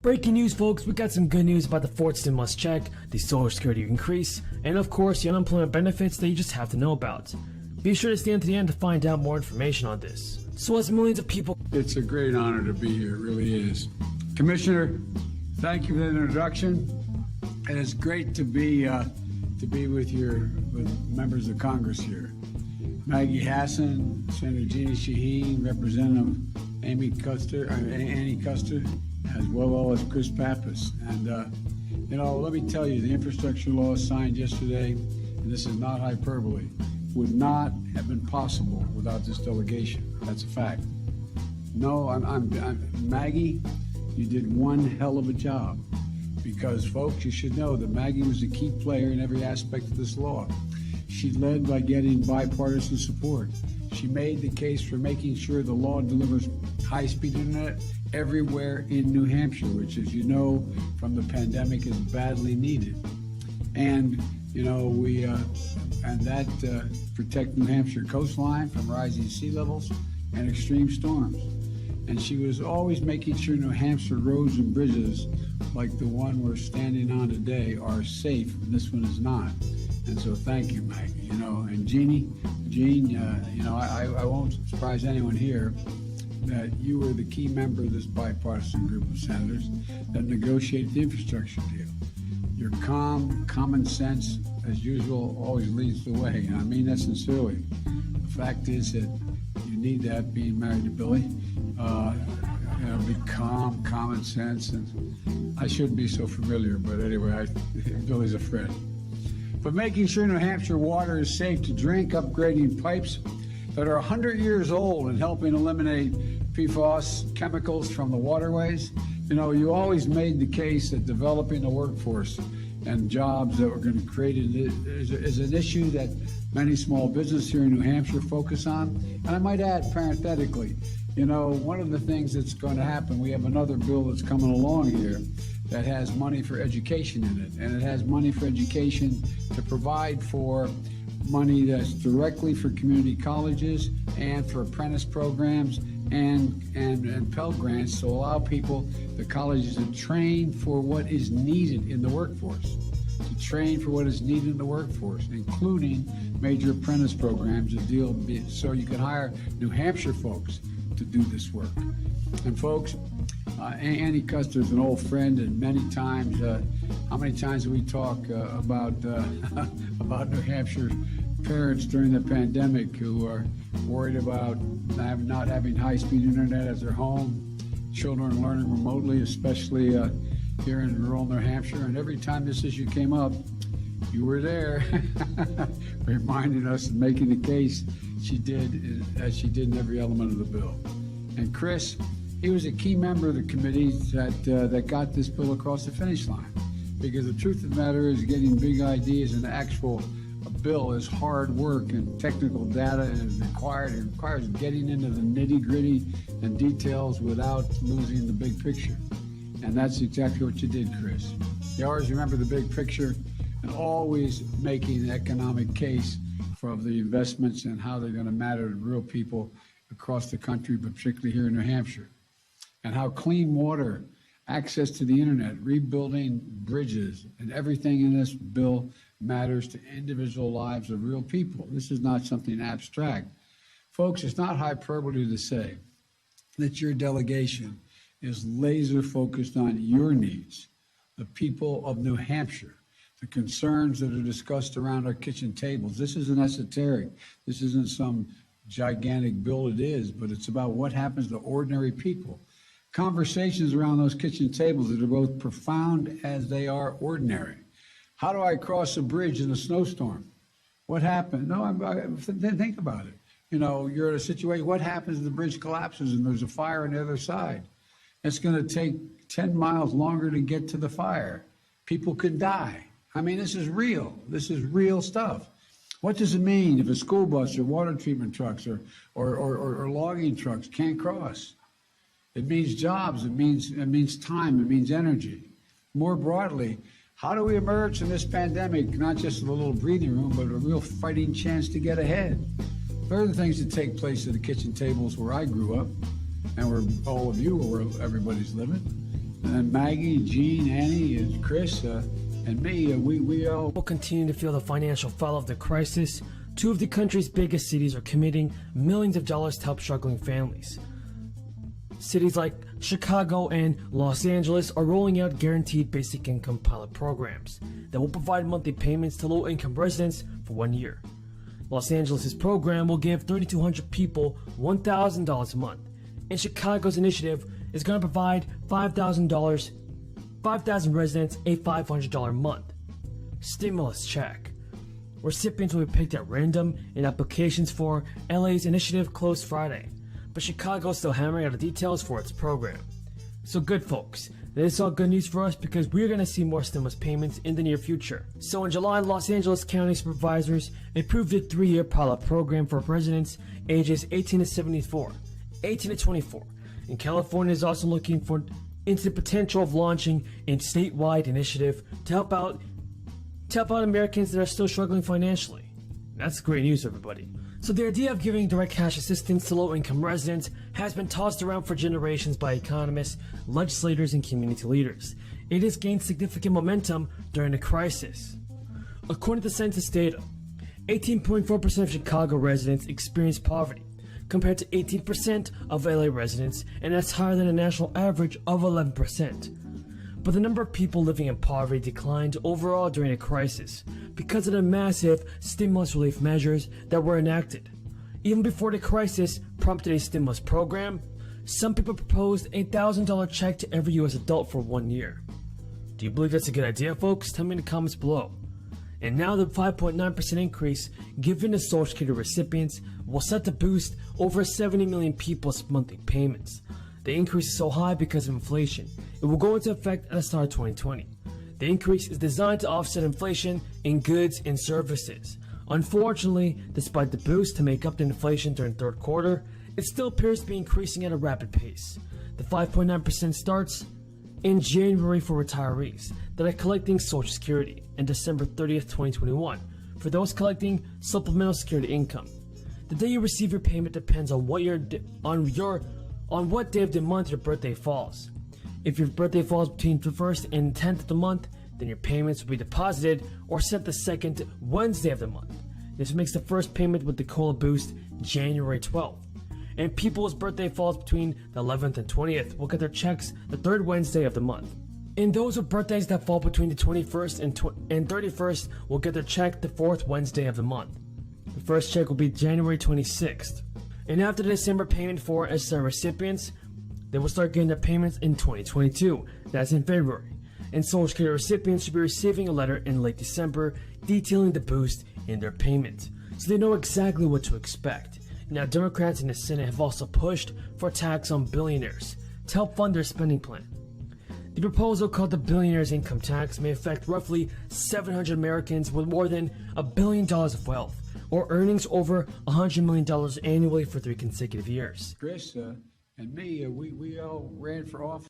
Breaking news, folks, we got some good news about the fourth stimulus check, the Social Security increase, and of course the unemployment benefits that you just have to know about. Be sure to stay until the end to find out more information on this. So as millions of people... It's a great honor to be here, it really is. Commissioner, thank you for the introduction. And it's great to be with members of Congress here. Maggie Hassan, Senator Jeannie Shaheen, Representative Annie Custer, as well as Chris Pappas. And, let me tell you, the infrastructure law signed yesterday, and this is not hyperbole, would not have been possible without this delegation. That's a fact. No, Maggie, you did one hell of a job. Because, folks, you should know that Maggie was a key player in every aspect of this law. She led by getting bipartisan support. She made the case for making sure the law delivers high-speed internet everywhere in New Hampshire, which, as you know, from the pandemic is badly needed. And, protect New Hampshire coastline from rising sea levels and extreme storms. And she was always making sure New Hampshire roads and bridges like the one we're standing on today are safe, and this one is not. And so thank you, Maggie. And Jean, I won't surprise anyone here that you were the key member of this bipartisan group of senators that negotiated the infrastructure deal. Your common sense, as usual, always leads the way. And I mean that sincerely. The fact is that you need that being married to Billy. Be calm, common sense, and I shouldn't be so familiar, but anyway, Billy's a friend. But making sure New Hampshire water is safe to drink, upgrading pipes that are 100 years old and helping eliminate PFAS chemicals from the waterways. You always made the case that developing a workforce and jobs that were going to create is an issue that many small businesses here in New Hampshire focus on. And I might add, parenthetically, one of the things that's going to happen, we have another bill that's coming along here that has money for education in it. And it has money for education to provide for money that's directly for community colleges and for apprentice programs and Pell Grants to allow people, the colleges, to train for what is needed in the workforce. To train for what is needed in the workforce, including major apprentice programs that deal so you can hire New Hampshire folks to do this work. And folks, Annie Custer is an old friend, and many times, how many times have we talked about New Hampshire parents during the pandemic who are worried about not having high-speed internet at their home, children learning remotely, especially here in rural New Hampshire. And every time this issue came up, you were there, reminding us and making the case she did, as she did in every element of the bill. And Chris, he was a key member of the committee that got this bill across the finish line. Because the truth of the matter is, getting big ideas and actual bill is hard work, and technical data is required. It requires getting into the nitty-gritty and details without losing the big picture. And that's exactly what you did, Chris. You always remember the big picture and always making the economic case for the investments and how they're going to matter to real people across the country, but particularly here in New Hampshire. And how clean water, access to the internet, rebuilding bridges, and everything in this bill matters to individual lives of real people. This is not something abstract. Folks, it's not hyperbole to say that your delegation is laser focused on your needs, the people of New Hampshire, the concerns that are discussed around our kitchen tables. This isn't esoteric. This isn't some gigantic bill. It is, but it's about what happens to ordinary people. Conversations around those kitchen tables that are both profound as they are ordinary. How do I cross a bridge in a snowstorm? What happened? Think about it. You're in a situation, what happens if the bridge collapses and there's a fire on the other side? It's going to take 10 miles longer to get to the fire. People could die. I mean, this is real. This is real stuff. What does it mean if a school bus or water treatment trucks or logging trucks can't cross? It means jobs. It means time. It means energy. More broadly, how do we emerge from this pandemic, not just with a little breathing room, but a real fighting chance to get ahead? There are the things that take place at the kitchen tables where I grew up and where all of you, where everybody's living. And Maggie, Jean, Annie, and Chris, and me, we all Will continue to feel the financial fallout of the crisis. Two of the country's biggest cities are committing millions of dollars to help struggling families. Cities like Chicago and Los Angeles are rolling out guaranteed basic income pilot programs that will provide monthly payments to low-income residents for 1 year. Los Angeles' program will give 3,200 people $1,000 a month, and Chicago's initiative is going to provide $5,000 residents a $500 a month stimulus check. Recipients will be picked at random, and applications for LA's initiative closed Friday, but Chicago is still hammering out the details for its program. So good folks, this is all good news for us because we're going to see more stimulus payments in the near future. So in July, Los Angeles County supervisors approved a 3-year pilot program for residents ages 18 to 24. And California is also looking into the potential of launching a statewide initiative to help out Americans that are still struggling financially. That's great news, everybody. So the idea of giving direct cash assistance to low-income residents has been tossed around for generations by economists, legislators, and community leaders. It has gained significant momentum during the crisis. According to census data, 18.4% of Chicago residents experience poverty, compared to 18% of LA residents, and that's higher than a national average of 11%. But the number of people living in poverty declined overall during the crisis because of the massive stimulus relief measures that were enacted. Even before the crisis prompted a stimulus program, some people proposed a $1,000 check to every U.S. adult for 1 year. Do you believe that's a good idea, folks? Tell me in the comments below. And now the 5.9% increase given to Social Security recipients will set to boost over 70 million people's monthly payments. The increase is so high because of inflation. It will go into effect at the start of 2020. The increase is designed to offset inflation in goods and services. Unfortunately, despite the boost to make up the inflation during the third quarter, it still appears to be increasing at a rapid pace. The 5.9% starts in January for retirees that are collecting Social Security and December 30th, 2021 for those collecting supplemental security income. The day you receive your payment depends on what on what day of the month your birthday falls. If your birthday falls between the 1st and 10th of the month, then your payments will be deposited or sent the second Wednesday of the month. This makes the first payment with the COLA boost January 12th. And people whose birthday falls between the 11th and 20th will get their checks the third Wednesday of the month. And those with birthdays that fall between the 21st and 31st will get their check the fourth Wednesday of the month. The first check will be January 26th. And after the December payment for SSI recipients, they will start getting their payments in 2022. That's in February. And Social Security recipients should be receiving a letter in late December detailing the boost in their payment, so they know exactly what to expect. Now, Democrats in the Senate have also pushed for a tax on billionaires to help fund their spending plan. The proposal, called the Billionaires Income Tax, may affect roughly 700 Americans with more than $1 billion of wealth, or earnings over $100 million annually for 3 consecutive years. Chris, and me, we all ran for office.